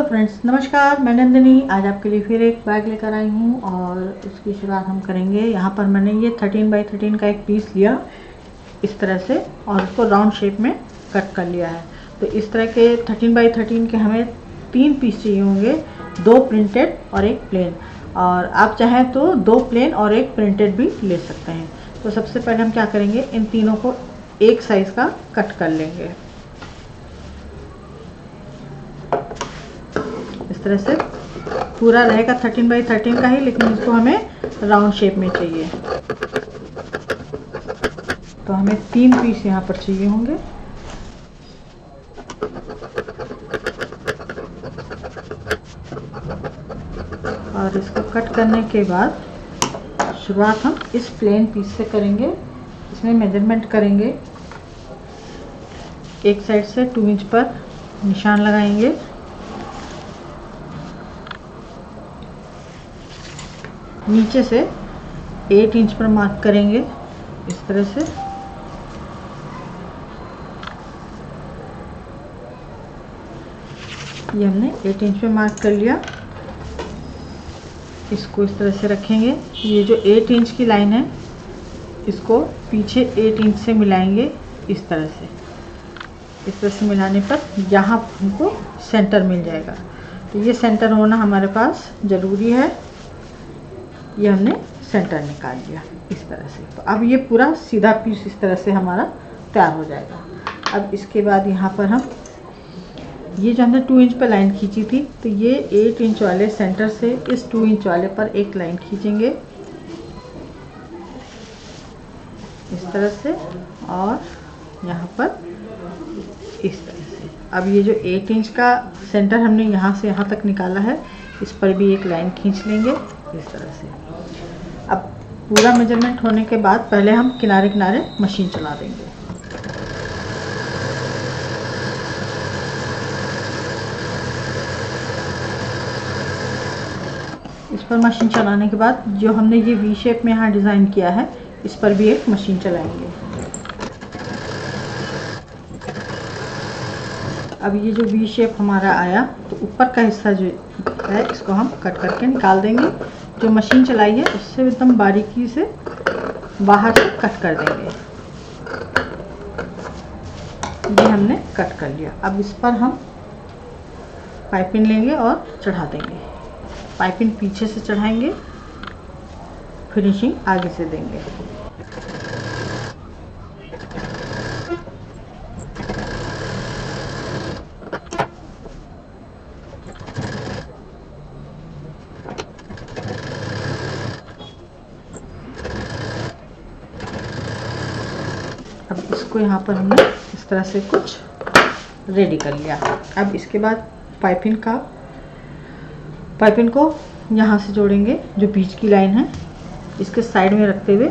Friends, नमस्कार। मैं नंदिनी आज आपके लिए फिर एक बैग लेकर आई हूँ और इसकी शुरुआत हम करेंगे। यहाँ पर मैंने ये 13 बाई 13 का एक पीस लिया इस तरह से और इसको राउंड शेप में कट कर लिया है। तो इस तरह के 13 बाई 13 के हमें 3 पीस चाहिए होंगे, 2 प्रिंटेड और एक प्लेन। और आप चाहें तो 2 प्लेन और एक प्रिंटेड भी ले सकते हैं। तो सबसे पहले हम क्या करेंगे, इन तीनों को एक साइज़ का कट कर लेंगे इस तरह से। पूरा रहेगा 13 बाई 13 का ही, लेकिन इसको हमें राउंड शेप में चाहिए। तो हमें 3 पीस यहाँ पर चाहिए होंगे। और इसको कट करने के बाद शुरुआत हम इस प्लेन पीस से करेंगे। इसमें मेजरमेंट करेंगे, एक साइड से 2 इंच पर निशान लगाएंगे। नीचे से 8 इंच पर मार्क करेंगे इस तरह से। ये हमने 8 इंच पे मार्क कर लिया। इसको इस तरह से रखेंगे। ये जो 8 इंच की लाइन है इसको पीछे 8 इंच से मिलाएंगे इस तरह से। इस तरह से मिलाने पर यहाँ हमको सेंटर मिल जाएगा। तो ये सेंटर होना हमारे पास ज़रूरी है। ये हमने सेंटर निकाल लिया इस तरह से। तो अब ये पूरा सीधा पीस इस तरह से हमारा तैयार हो जाएगा। अब इसके बाद यहाँ पर हम ये जो हमने 2 इंच पर लाइन खींची थी, तो ये 8 इंच वाले सेंटर से इस 2 इंच वाले पर एक लाइन खींचेंगे इस तरह से और यहाँ पर इस तरह से। अब ये जो 8 इंच का सेंटर हमने यहाँ से यहाँ तक निकाला है, इस पर भी एक लाइन खींच लेंगे इस तरह से। अब पूरा मेजरमेंट होने के बाद पहले हम किनारे किनारे मशीन चला देंगे। इस पर मशीन चलाने के बाद जो हमने ये वी शेप में यहाँ डिज़ाइन किया है, इस पर भी एक मशीन चलाएंगे। अब ये जो वी शेप हमारा आया, तो ऊपर का हिस्सा जो है इसको हम कट करके निकाल देंगे। जो मशीन चलाई है उससे एकदम बारीकी से बाहर से कट कर देंगे। ये हमने कट कर लिया। अब इस पर हम पाइपिंग लेंगे और चढ़ा देंगे। पाइपिंग पीछे से चढ़ाएंगे, फिनिशिंग आगे से देंगे। अब इसको यहाँ पर हमने इस तरह से कुछ रेडी कर लिया। अब इसके बाद पाइपिंग को यहाँ से जोड़ेंगे। जो बीच की लाइन है इसके साइड में रखते हुए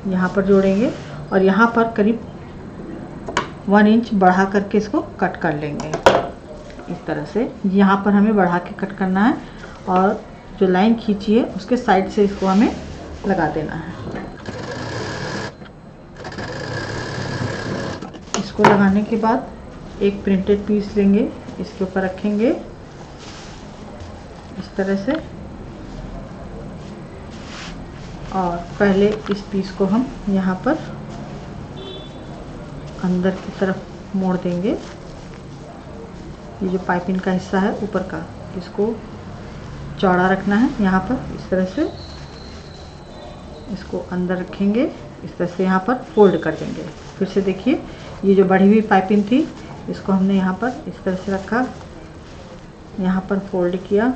यहाँ पर जोड़ेंगे और यहाँ पर करीब 1 इंच बढ़ा करके इसको कट कर लेंगे इस तरह से। यहाँ पर हमें बढ़ा के कट करना है और जो लाइन खींची है उसके साइड से इसको हमें लगा देना है। इसको लगाने के बाद एक प्रिंटेड पीस लेंगे, इसके ऊपर रखेंगे इस तरह से और पहले इस पीस को हम यहाँ पर अंदर की तरफ मोड़ देंगे। ये जो पाइपिंग का हिस्सा है ऊपर का, इसको चौड़ा रखना है। यहाँ पर इस तरह से इसको अंदर रखेंगे, इस तरह से यहाँ पर फोल्ड कर देंगे। फिर से देखिए, ये जो बढ़ी हुई पाइपिंग थी इसको हमने यहाँ पर इस तरह से रखा, यहाँ पर फोल्ड किया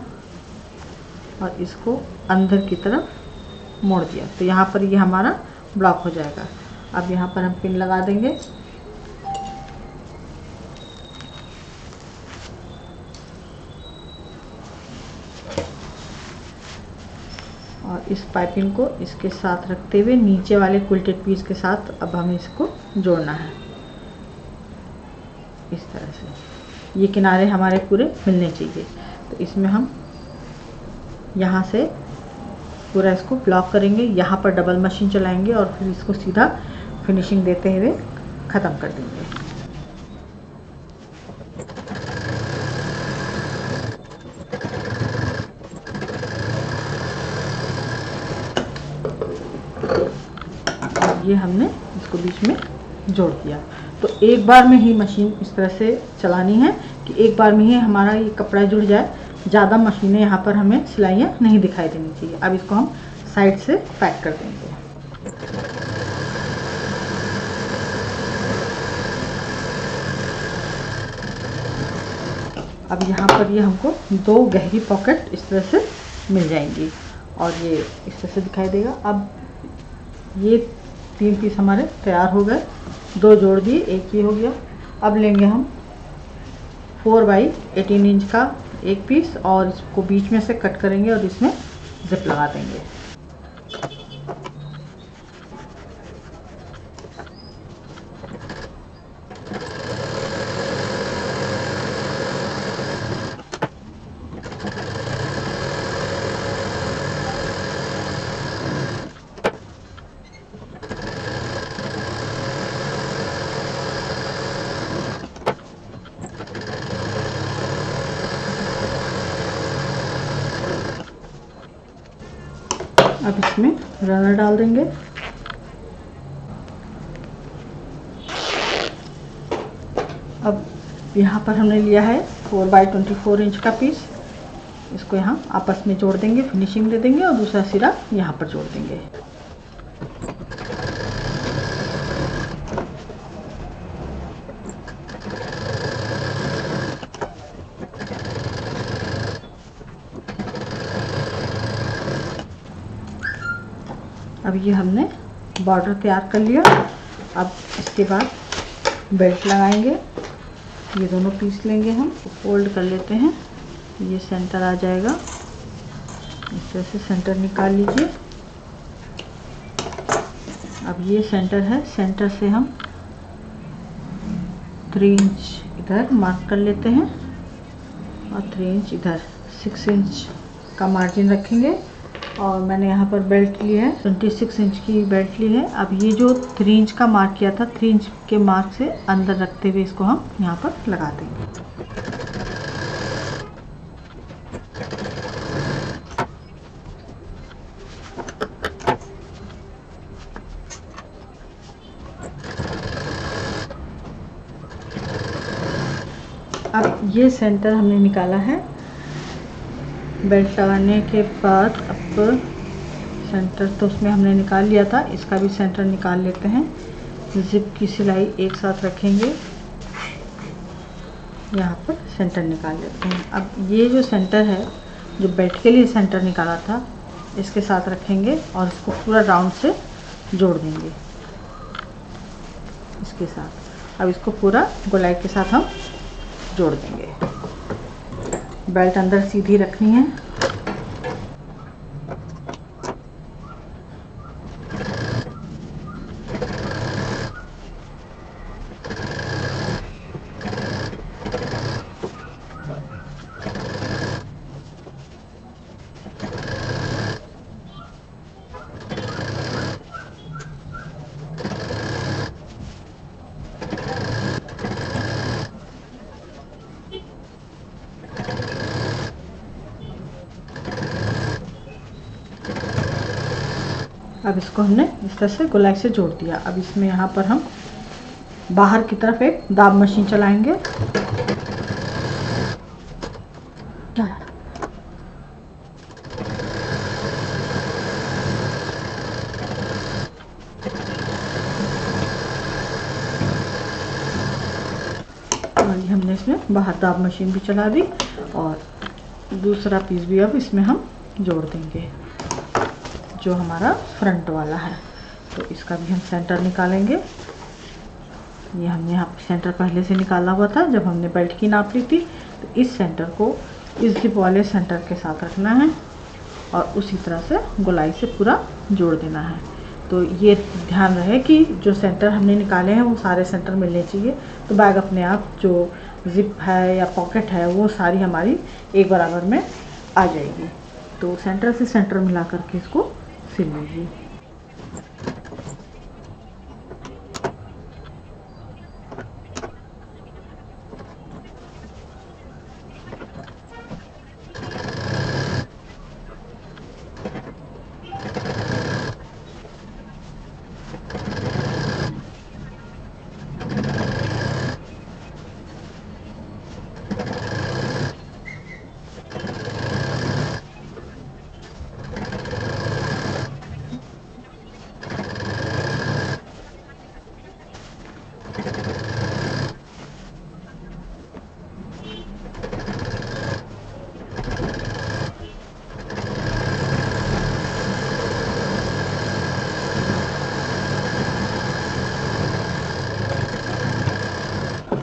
और इसको अंदर की तरफ मोड़ दिया। तो यहाँ पर ये हमारा ब्लॉक हो जाएगा। अब यहाँ पर हम पिन लगा देंगे और इस पाइपिंग को इसके साथ रखते हुए नीचे वाले क्विल्टेड पीस के साथ अब हमें इसको जोड़ना है इस तरह से। ये किनारे हमारे पूरे मिलने चाहिए। तो इसमें हम यहाँ से पूरा इसको ब्लॉक करेंगे, यहाँ पर डबल मशीन चलाएंगे और फिर इसको सीधा फिनिशिंग देते हुए ख़त्म कर देंगे। ये हमने इसको बीच में जोड़ दिया। तो एक बार में ही मशीन इस तरह से चलानी है कि एक बार में ही हमारा ये कपड़ा जुड़ जाए। ज़्यादा मशीनें यहाँ पर हमें सिलाइयाँ नहीं दिखाई देनी चाहिए। अब इसको हम साइड से पैक कर देंगे। अब यहाँ पर ये हमको 2 गहरी पॉकेट इस तरह से मिल जाएंगी और ये इस तरह से दिखाई देगा। अब ये 3 पीस हमारे तैयार हो गए, 2 जोड़ दिए, एक ही हो गया। अब लेंगे हम 4x18 इंच का एक पीस और इसको बीच में से कट करेंगे और इसमें जिप लगा देंगे। अब इसमें रनर डाल देंगे। अब यहाँ पर हमने लिया है 4x24 इंच का पीस, इसको यहाँ आपस में जोड़ देंगे, फिनिशिंग दे देंगे और दूसरा सिरा यहाँ पर जोड़ देंगे। अब ये हमने बॉर्डर तैयार कर लिया। अब इसके बाद बेल्ट लगाएंगे। ये दोनों पीस लेंगे, हम फोल्ड कर लेते हैं, ये सेंटर आ जाएगा। इस तरह से सेंटर निकाल लीजिए। अब ये सेंटर है, सेंटर से हम 3 इंच इधर मार्क कर लेते हैं और 3 इंच इधर, 6 इंच का मार्जिन रखेंगे। और मैंने यहाँ पर बेल्ट ली है, 26 इंच की बेल्ट ली है। अब ये जो 3 इंच का मार्क किया था, 3 इंच के मार्क से अंदर रखते हुए इसको हम यहाँ पर लगा देंगे। अब ये सेंटर हमने निकाला है बेल्ट लगाने के बाद। अब सेंटर तो उसमें हमने निकाल लिया था, इसका भी सेंटर निकाल लेते हैं। जिप की सिलाई एक साथ रखेंगे, यहाँ पर सेंटर निकाल लेते हैं। अब ये जो सेंटर है, जो बेल्ट के लिए सेंटर निकाला था, इसके साथ रखेंगे और इसको पूरा राउंड से जोड़ देंगे इसके साथ। अब इसको पूरा गोलाई के साथ हम जोड़ देंगे। बेल्ट अंदर सीधी रखनी है। अब इसको हमने इस तरह से गोलाई से जोड़ दिया। अब इसमें यहाँ पर हम बाहर की तरफ एक दाब मशीन चलाएंगे। और ये हमने इसमें बाहर दाब मशीन भी चला दी और दूसरा पीस भी अब इसमें हम जोड़ देंगे, जो हमारा फ्रंट वाला है। तो इसका भी हम सेंटर निकालेंगे। ये हमने यहाँ पर सेंटर पहले से निकाला हुआ था जब हमने बेल्ट की नाप ली थी। तो इस सेंटर को इस जिप वाले सेंटर के साथ रखना है और उसी तरह से गोलाई से पूरा जोड़ देना है। तो ये ध्यान रहे कि जो सेंटर हमने निकाले हैं वो सारे सेंटर मिलने चाहिए। तो बैग अपने आप जो जिप है या पॉकेट है वो सारी हमारी एक बराबर में आ जाएगी। तो सेंटर से सेंटर मिला करके इसको सिल लीजिए।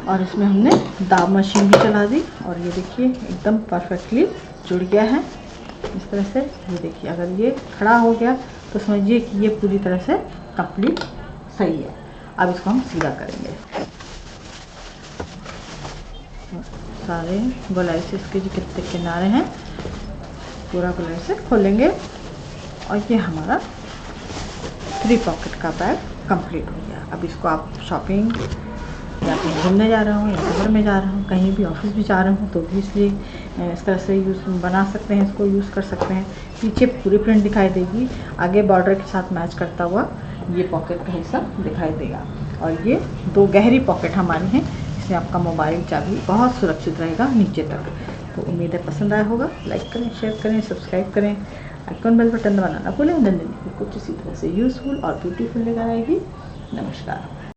और इसमें हमने दाब मशीन भी चला दी और ये देखिए एकदम परफेक्टली जुड़ गया है इस तरह से। ये देखिए अगर ये खड़ा हो गया तो समझिए कि ये पूरी तरह से कंप्लीट सही है। अब इसको हम सीधा करेंगे। सारे गोलाई से इसके जो कितने किनारे हैं पूरा गोलाई से खोलेंगे और ये हमारा 3 पॉकेट का बैग कंप्लीट हो गया। अब इसको आप शॉपिंग या कहीं घूमने जा रहा हूँ या घर में जा रहा हूँ, कहीं भी ऑफिस भी जा रहा हूँ तो भी इसलिए इस तरह से यूज़ बना सकते हैं, इसको यूज़ कर सकते हैं। पीछे पूरी प्रिंट दिखाई देगी, आगे बॉर्डर के साथ मैच करता हुआ ये पॉकेट का हिस्सा दिखाई देगा। और ये 2 गहरी पॉकेट हमारी हैं, इसमें आपका मोबाइल चाबी बहुत सुरक्षित रहेगा नीचे तक। तो उम्मीद है पसंद आया होगा। लाइक करें, शेयर करें, सब्सक्राइब करें, आइकॉन बेल बटन दबाना ना भूलें। नंदिनी कुछ इसी तरह से यूज़फुल और ब्यूटीफुल लेकर आएगी। नमस्कार।